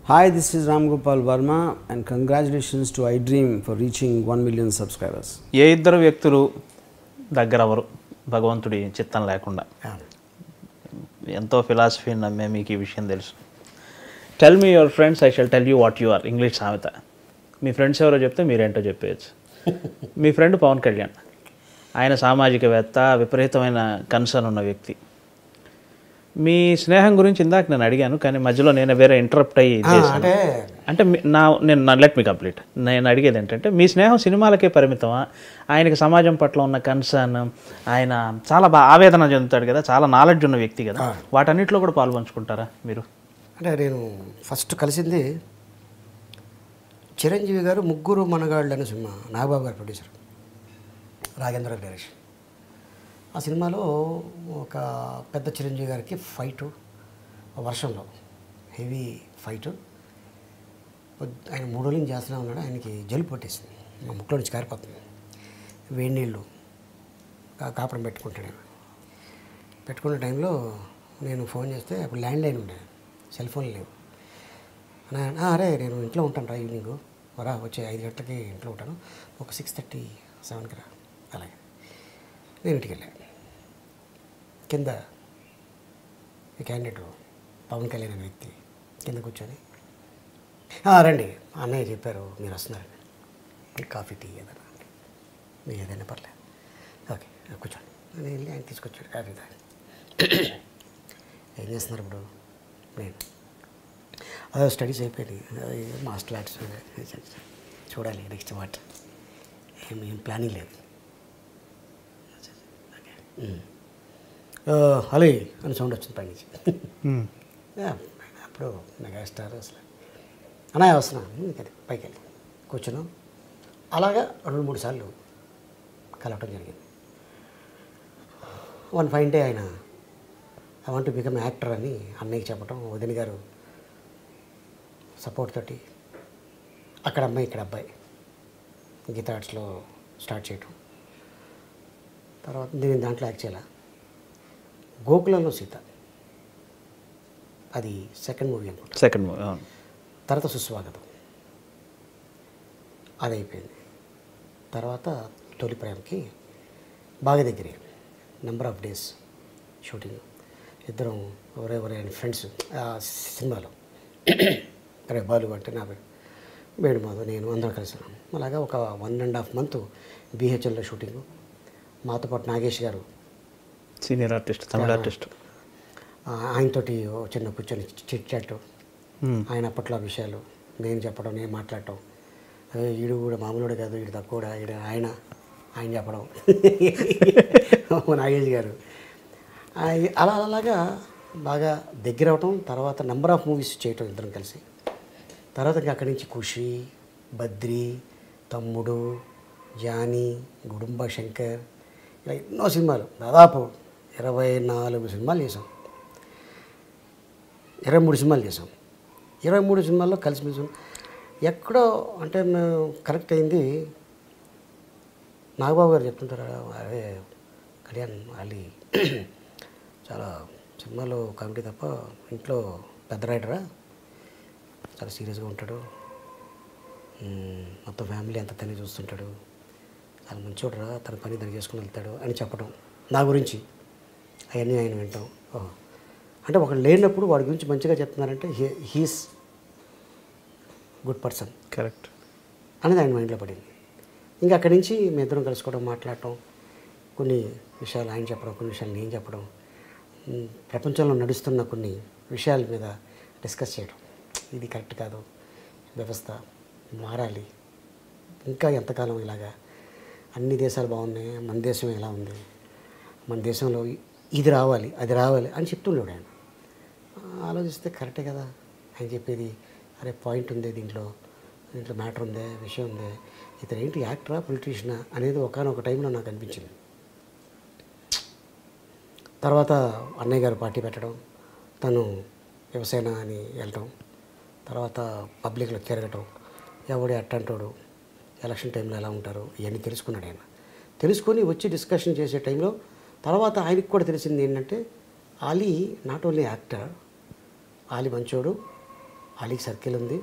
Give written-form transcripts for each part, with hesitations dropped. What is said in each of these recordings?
Hi, this is Ram Gopal Verma and congratulations to iDream for reaching 1 million subscribers. ఏ ఇద్దరు వ్యక్తులు దగ్గరవరు భగవంతుడి చిత్తం లేకుండా ఎంతో ఫిలాసఫీ నమ్మే మీకు ఈ విషయం తెలుసు. Tell me your friends, I shall tell you what you are. English సామెత. మీ ఫ్రెండ్స్ ఎవరో చెప్తే మీరేంటో చెప్పేయచ్చు. మీ ఫ్రెండ్ పవన్ కళ్యాణ్, ఆయన సామాజికవేత్త, విపరీతమైన కన్సర్న్ ఉన్న వ్యక్తి. మీ స్నేహం గురించి ఇందాక నేను అడిగాను, కానీ మధ్యలో నేను వేరే ఇంటరప్ట్ అయ్యి చేశాను. అంటే లెట్ మీ కంప్లీట్. నేను అడిగేది ఏంటంటే, మీ స్నేహం సినిమాలకే పరిమితమా? ఆయనకి సమాజం పట్ల ఉన్న కన్సర్న్, ఆయన చాలా ఆవేదన చెందుతాడు కదా, చాలా నాలెడ్జ్ ఉన్న వ్యక్తి కదా, వాటన్నిటిలో కూడా పాల్పంచుకుంటారా మీరు? అంటే నేను ఫస్ట్ కలిసింది చిరంజీవి గారు ముగ్గురు మనగాళ్ళు అనే సినిమా, నాగబాబు గారు ప్రొడ్యూసర్, రాఘేంద్ర డైరెక్షన్. ఆ సినిమాలో ఒక పెద్ద చిరంజీవి గారికి ఫైటు, వర్షంలో హెవీ ఫైటు. ఆయన 3 రోజులు చేస్తూనే ఉన్నాడు. ఆయనకి జలుబు పట్టేసింది, మా ముక్కులో నుంచి కారిపోతుంది. వేడి నీళ్ళు కాపురం పెట్టుకుంటాడు. పెట్టుకునే టైంలో నేను ఫోన్ చేస్తే అప్పుడు ల్యాండ్ లైన్ ఉండేది, సెల్ ఫోన్ లేవు. అరే నేను ఇంట్లో ఉంటాను రా, ఈవినింగ్ రా, వచ్చే 5 గంటలకి ఇంట్లో ఉంటాను, ఒక 6:30, 7కి రా. అలాగే నేను ఇంటికి వెళ్ళాను. కింద ఈ క్యాండిడేట్ పవన్ కళ్యాణ్ అనే వ్యక్తి కింద కూర్చొని, రండి అన్నయ్య చెప్పారు మీరు వస్తున్నారండి, కాఫీ టీ ఏదైనా మీరు ఏదైనా పర్లేదు, ఓకే కూర్చోండి. నేను వెళ్ళి ఆయన తీసుకొచ్చాడు కాఫీ తాగి. ఏం చేస్తున్నారు ఇప్పుడు? నేను అదే స్టడీస్ అయిపోయింది, మాస్టర్ ఆర్ట్స్ చూడాలి నెక్స్ట్ వాట్, ఏం ప్లానింగ్ లేదు. హలో అని సౌండ్ వచ్చింది పైనుంచి. అప్పుడు మెగాస్టార్ అసలు అన్నయ్య వస్తున్నాను, పైకి వెళ్ళి కూర్చున్నాం. అలాగా 2-3 సార్లు కలవటం జరిగింది. వన్ ఫైన్ డే ఆయన I want to become actor అని అన్నయ్యకి చెప్పడం, వదిన గారు సపోర్ట్ తోటి అక్కడ అమ్మాయి ఇక్కడ అబ్బాయి గీతా ఆర్ట్స్లో స్టార్ట్ చేయటం. తర్వాత నేను దాంట్లో యాక్ట్ చేయాల. గోకులంలో సీత, అది సెకండ్ మూవీ అనుకుంటా. Second movie. తర్వాత సుస్వాగతం, అది అయిపోయింది. తర్వాత తొలి ప్రేమకి బాగా దగ్గరే, నెంబర్ ఆఫ్ డేస్ షూటింగ్. ఇద్దరం ఎవరెవరే అని ఫ్రెండ్స్ ఆ సినిమాలో. అరే బాలు అంటే నా వేణుమాధవ్, నేను అందరం కలిసినాం. అలాగా ఒక 1.5 month బీహెచ్ఎల్లో షూటింగు. మాతో పాటు నాగేష్ గారు, సీనియర్ ఆర్టిస్ట్, తమిళ ఆర్టిస్ట్, ఆయనతోటి చిన్న కూర్చొని చిట్ చాట్. ఆయన అప్పట్లో విషయాలు నేను చెప్పడం, నేను మాట్లాడటం. ఈడు కూడా మామూలుడే కాదు, ఈడు తక్కువ, ఈడు ఆయన చెప్పడం. నాగేష్ గారు అలాగా బాగా దగ్గర అవటం. తర్వాత నెంబర్ ఆఫ్ మూవీస్ చేయటం ఇద్దరం కలిసి. తర్వాత ఇంకా అక్కడి నుంచి ఖుషి, బద్రి, తమ్ముడు, జానీ, గుడుంబ శంకర్, ఇలా ఎన్నో సినిమాలు, దాదాపు 24 సినిమాలు చేసాం, 23 సినిమాలు చేసాం. 23 సినిమాల్లో కలిసిమెలిసి ఎక్కడో అంటే మేము కరెక్ట్ అయింది. నాగబాబు గారు చెప్తుంటారు, అరే కళ్యాణ్ అలీ చాలా సినిమాలో కామెడీ తప్ప ఇంట్లో పెద్ద రైటరా, చాలా సీరియస్గా ఉంటాడు, మొత్తం ఫ్యామిలీ అంతా తనే చూస్తుంటాడు, చాలా మంచోడరా, తన పని తను చేసుకుని వెళ్తాడు అని చెప్పడం నా గురించి. అవన్నీ ఆయన వింటాం. అంటే ఒకడు లేనప్పుడు వాడి గురించి మంచిగా చెప్తున్నారంటే హీస్ గుడ్ పర్సన్, కరెక్ట్ అనేది ఆయన మైండ్లో పడింది. ఇంకా అక్కడి నుంచి మీ ఇద్దరం కలుసుకోవడం, మాట్లాడటం, కొన్ని విషయాలు ఆయన చెప్పడం, కొన్ని విషయాలు నేను చెప్పడం, ప్రపంచంలో నడుస్తున్న కొన్ని విషయాల మీద డిస్కస్ చేయడం. ఇది కరెక్ట్ కాదు, వ్యవస్థ మారాలి, ఇంకా ఎంతకాలం ఇలాగా, అన్ని దేశాలు బాగున్నాయి, మన దేశం ఎలా ఉంది, మన దేశంలో ఇది రావాలి, అది రావాలి అని చెప్తుండేవాడు ఆయన. ఆలోచిస్తే కరెక్టే కదా ఆయన చెప్పేది. అరే పాయింట్ ఉంది దీంట్లో మ్యాటర్ ఉందే, విషయం ఉందే, ఇతను ఏంటి యాక్టరా పొలిటీషియనా అనేది ఒకనొక టైంలో నాకు అనిపించింది. తర్వాత అన్నయ్య గారు పార్టీ పెట్టడం, తను వ్యవసాయ అని వెళ్ళటం, తర్వాత పబ్లిక్లో తిరగటం, ఎవడే అట్టంటాడు, ఎలక్షన్ టైంలో ఎలా ఉంటారు, ఇవన్నీ తెలుసుకున్నాడు ఆయన. తెలుసుకొని వచ్చి డిస్కషన్ చేసే టైంలో తర్వాత ఆయనకు కూడా తెలిసింది ఏంటంటే, Ali not only actor, Ali మంచోడు, అలీకి సర్కిల్ ఉంది,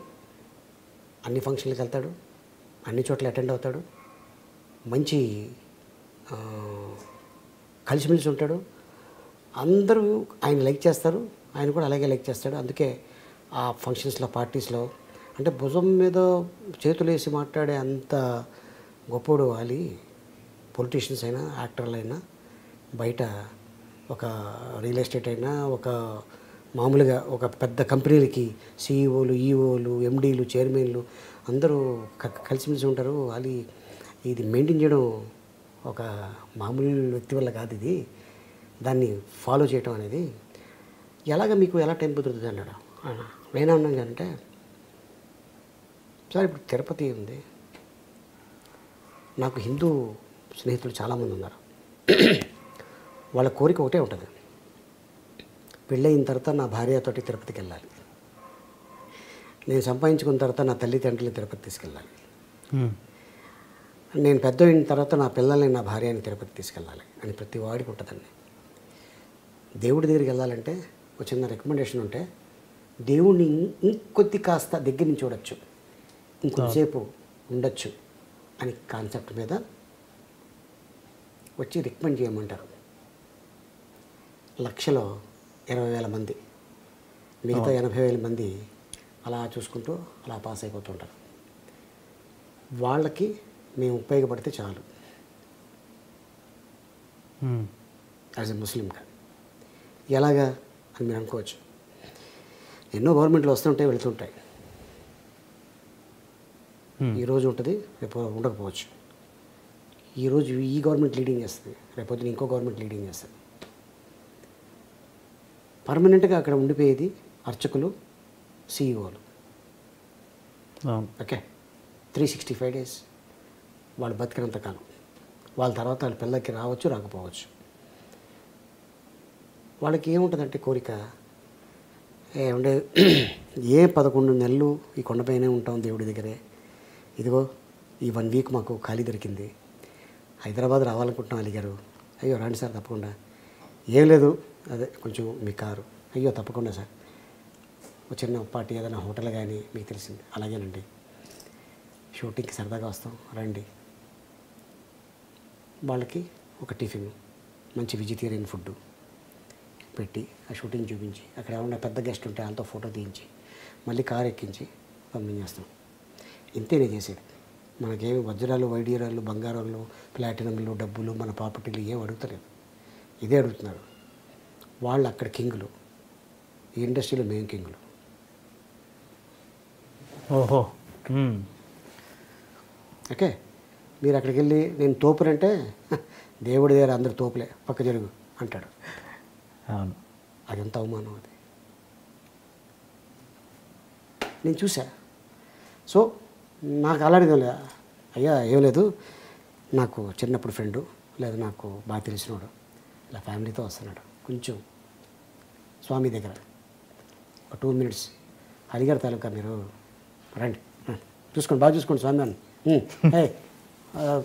అన్ని ఫంక్షన్లకు వెళ్తాడు, అన్ని చోట్ల అటెండ్ అవుతాడు, మంచి కలిసిమెలిసి ఉంటాడు, అందరూ ఆయన లైక్ చేస్తారు, ఆయన కూడా అలాగే లైక్ చేస్తాడు. అందుకే ఆ ఫంక్షన్స్లో పార్టీస్లో అంటే భుజం మీద చేతులు వేసి మాట్లాడే అంత గొప్పోడు అలీ. పొలిటీషియన్స్ అయినా యాక్టర్లు అయినా బయట ఒక రియల్ ఎస్టేట్ అయినా ఒక మామూలుగా ఒక పెద్ద కంపెనీలకి సీఈఓలు, ఈఓలు, ఎండీలు, చైర్మన్లు అందరూ కలిసిమెలిసి ఉంటారు. అలీ ఇది మెయింటైన్ చేయడం ఒక మామూలు వ్యక్తి వల్ల కాదు, ఇది దాన్ని ఫాలో చేయటం అనేది. ఎలాగ మీకు ఎలా టైం కుదురుతుంది అన్నాడు. నేనన్నాను అంటే సార్ ఇప్పుడు తిరుపతి ఉంది, నాకు హిందూ స్నేహితులు చాలామంది ఉన్నారు, వాళ్ళ కోరిక ఒకటే ఉంటుంది, పెళ్ళయిన తర్వాత నా భార్యతోటి తిరుపతికి వెళ్ళాలి, నేను సంపాదించుకున్న తర్వాత నా తల్లిదండ్రులు తిరుపతి తీసుకెళ్ళాలి, నేను పెద్ద అయిన తర్వాత నా పిల్లల్ని నా భార్యని తిరుపతి తీసుకెళ్ళాలి అని ప్రతి వాడికి ఉంటుందండి. దేవుడి దగ్గరికి వెళ్ళాలంటే ఒక చిన్న రికమెండేషన్ ఉంటే దేవుడిని ఇంకొద్ది కాస్త దగ్గర నుంచి చూడొచ్చు, ఇంకొంతసేపు ఉండొచ్చు అని కాన్సెప్ట్ మీద వచ్చి రికమెండ్ చేయమంటారు. లక్షలో 20,000 మంది, మిగతా 80,000 మంది అలా చూసుకుంటూ అలా పాస్ అయిపోతుంటారు. వాళ్ళకి మేము ఉపయోగపడితే చాలు యాజ్ ఎ ముస్లింగా. ఎలాగా అని మీరు అనుకోవచ్చు. ఎన్నో గవర్నమెంట్లు వస్తుంటాయి, వెళుతుంటాయి, ఈరోజు ఉంటుంది, రేపు ఉండకపోవచ్చు. ఈరోజు ఈ గవర్నమెంట్ లీడింగ్ చేస్తుంది, రేపొద్దున ఇంకో గవర్నమెంట్ లీడింగ్ చేస్తుంది. పర్మనెంట్గా అక్కడ ఉండిపోయేది అర్చకులు, సీఈఓలు. ఓకే, 365 days వాళ్ళు బతికినంత కాలం. వాళ్ళ తర్వాత వాళ్ళ పిల్లలకి రావచ్చు, రాకపోవచ్చు. వాళ్ళకి ఏముంటుందంటే కోరిక, ఏమంటే 11 నెలలు ఈ కొండపైనే ఉంటాం దేవుడి దగ్గరే, ఇదిగో ఈ 1 week మాకు ఖాళీ దొరికింది, హైదరాబాద్ రావాలనుకుంటున్నాం అలిగారు. అయ్యో రండి సార్ తప్పకుండా. ఏం లేదు, అదే కొంచెం మీ కారు, అయ్యో తప్పకుండా సార్, ఒక చిన్న పార్టీ ఏదైనా హోటల్ కానీ మీకు తెలిసింది, అలాగేనండి, షూటింగ్కి సరదాగా వస్తాం రండి. వాళ్ళకి ఒక టిఫిన్, మంచి వెజిటేరియన్ ఫుడ్ పెట్టి ఆ షూటింగ్ చూపించి, అక్కడ ఏమన్నా పెద్ద గెస్ట్ ఉంటే వాళ్ళతో ఫోటో తీయించి మళ్ళీ కారు ఎక్కించి పంపించేస్తాం. ఇంతే నేను చేసేది. మనకేమి వజ్రాలు, వైడూర్యాలు, బంగారాలు, ప్లాటినంలు, డబ్బులు, మన ప్రాపర్టీలు ఏం అడుగుతలేదు, ఇదే అడుగుతున్నారు. వాళ్ళు అక్కడ కింగులు, ఈ ఇండస్ట్రీలో మేము కింగులు. ఓహో. ఓకే, మీరు అక్కడికి వెళ్ళి నేను తోపునంటే దేవుడి దగ్గర అందరు తోపులే, పక్క జరుగు అంటాడు. అవును, అదంత అవమానం అది నేను చూసా. సో నాకు అలాంటిది లే, అయ్యా ఏం లేదు, నాకు చిన్నప్పుడు ఫ్రెండు లేదా నాకు బాగా తెలిసినవాడు ఇలా ఫ్యామిలీతో వస్తున్నాడు, కొంచెం స్వామి దగ్గర ఒక 2 minutes అడిగారు తాలూకా, మీరు రండి చూసుకోండి, బాగా చూసుకోండి స్వామి అని,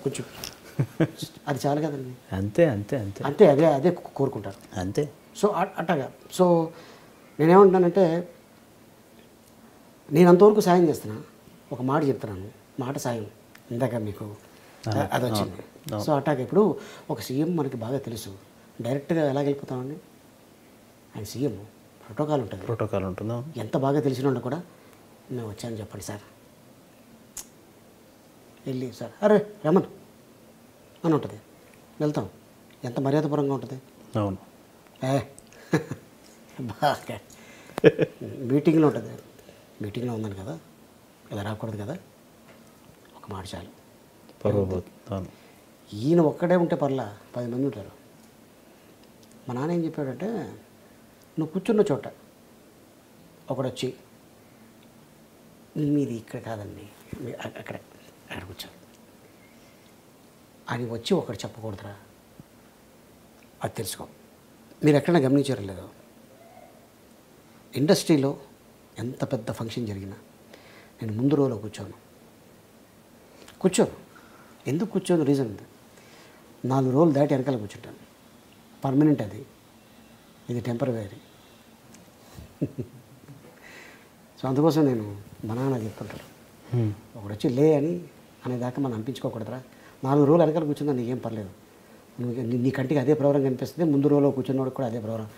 కొంచెం అది చాలు కదండి. అంతే అంతే అంతే అంతే, అదే అదే కోరుకుంటారు అంతే. సో అట్టగా. సో నేనేమంటున్నానంటే నేను అంతవరకు సాయం చేస్తున్నా, ఒక మాట చెప్తున్నాను, మాట సాయం ఇందాక మీకు అది వచ్చింది. సో అట్టాగా ఇప్పుడు ఒక సీఎం మనకి బాగా తెలుసు, డైరెక్ట్గా ఎలా వెళ్ళిపోతామండి, ఆయన సీఎం ప్రోటోకాల్ ఉంటుంది, ప్రోటోకాల్ ఉంటుందా, ఎంత బాగా తెలిసిన వాళ్ళు కూడా మేము వచ్చాను చెప్పండి సార్, వెళ్ళి సార్ అరే రమన్ అని ఉంటుంది, వెళ్తాం, ఎంత మర్యాదపరంగా ఉంటుంది. అవును, బాగా మీటింగ్లో ఉంటుంది, మీటింగ్లో ఉన్నాను కదా, ఇలా రాకూడదు కదా, ఒక మాట చాలు. అవును, ఈయన ఒక్కడే ఉంటే పర్లా 10 మంది ఉంటారు. మా నాన్న ఏం చెప్పాడంటే, నువ్వు కూర్చున్న చోట ఒకడు వచ్చి మీది ఇక్కడ కాదండి అక్కడ అక్కడ కూర్చోండి అని వచ్చి ఒకటి చెప్పకూడదురా, అది తెలుసుకో. మీరు ఎక్కడైనా గమనించారో లేదో, ఇండస్ట్రీలో ఎంత పెద్ద ఫంక్షన్ జరిగినా నేను ముందు రోలో కూర్చోను. ఎందుకు కూర్చోను, రీజన్ ఉంది. 4 రోజులు దాటి వెనకాల కూర్చుంటాను. పర్మనెంట్ అది, ఇది టెంపరరీ. సో అందుకోసం నేను మా నాన్న చెప్తుంటారు, ఒకడు వచ్చి లే అని అనేదాకా మనం అనిపించుకోకూడదురా, 4 రోజులు వెనకాల కూర్చుందా నీకేం పర్లేదు, నువ్వు నీ కంటికి అదే ప్రోగ్రాం కనిపిస్తుంది, ముందు రోజులో కూర్చున్నవాడు కూడా అదే ప్రోగ్రాం.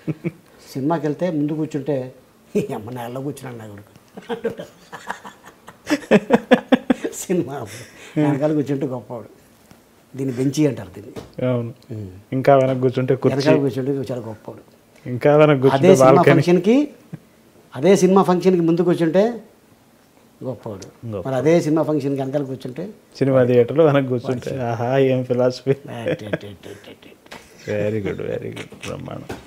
సినిమాకి వెళ్తే ముందు కూర్చుంటే అమ్మ నెలలో కూర్చున్నాను నా కొడుకు సినిమా వెనకాల కూర్చుంటే గొప్పవాడు, దీన్ని బెంచి అంటారు దీన్ని. అవును, ఇంకా వెనక కూర్చుంటే వెనకాల కూర్చుంటే చాలా గొప్పవాడు. ఇంకా వెనక అదే సినిమా ఫంక్షన్కి ముందు కూర్చుంటే గొప్పవాడు, మరి అదే సినిమా ఫంక్షన్కి వెనకాల కూర్చుంటే సినిమా థియేటర్లో వెనక కూర్చుంటే ఆహా ఏం ఫిలాసఫీ. వెరీ గుడ్ బ్రహ్మాండం.